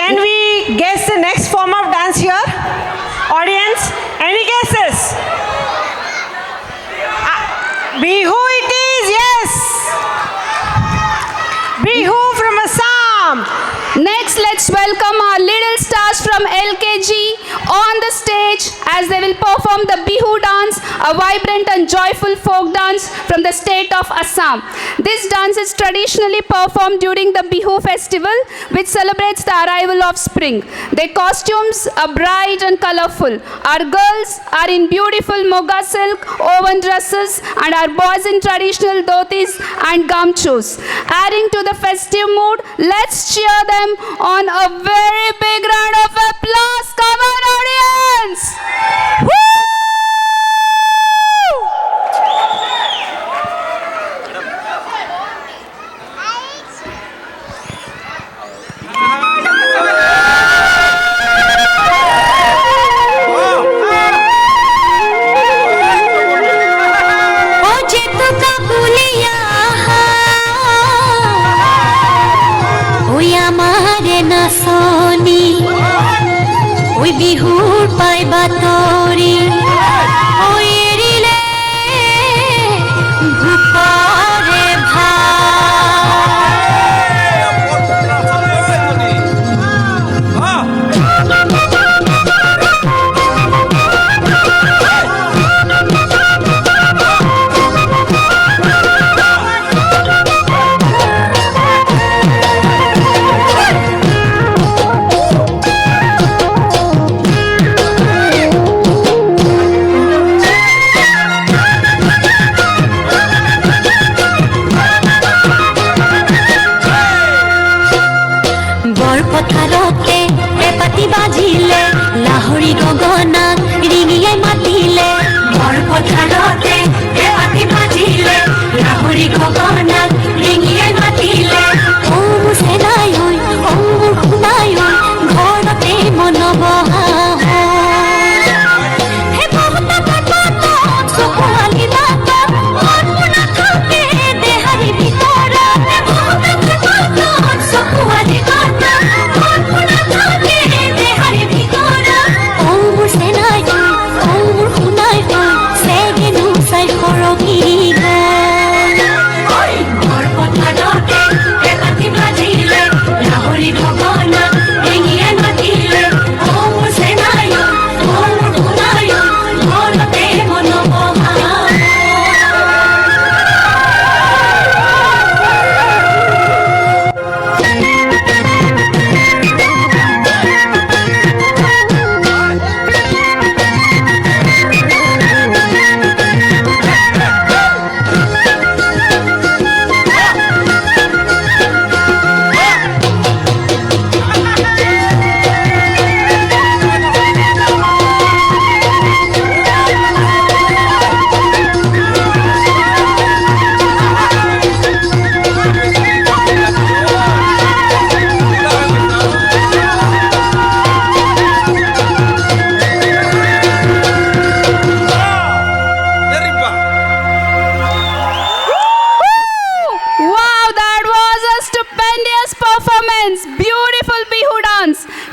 Can we guess the next form of dance here? Audience, any guesses? Bihu it is, yes. Bihu from Assam. Next, let's welcome our little stars from LKG on the stage as they will perform the Bihu dance, a vibrant and joyful folk dance from the state of Assam. This dance is traditionally performed during the Bihu festival, which celebrates the arrival of spring. Their costumes are bright and colorful. Our girls are in beautiful moga silk woven dresses and our boys in traditional dhotis and gamchus. Adding to the festive mood, let's cheer them on a very big round of applause. Come on, audience! Woo! ওই বিহুর পাই বাতৰি ওই এৰিলে ভূপৰে পথাৰতে এপাতি বাজিলে লাহৰি গগনা ৰিঙিয়াই মাতিলে বৰ পথাৰতে এপাতি বাজিলে লাহৰি গগনা ৰিঙিয়াই মাতিলে ও মুছেনাই ঐ ও খুনাই ঐ ঘৰতে মন বহা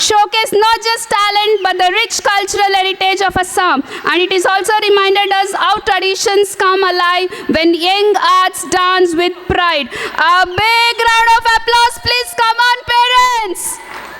showcase not just talent but the rich cultural heritage of Assam, and it is also reminded us how traditions come alive when young arts dance with pride. A big round of applause, please. Come on, parents.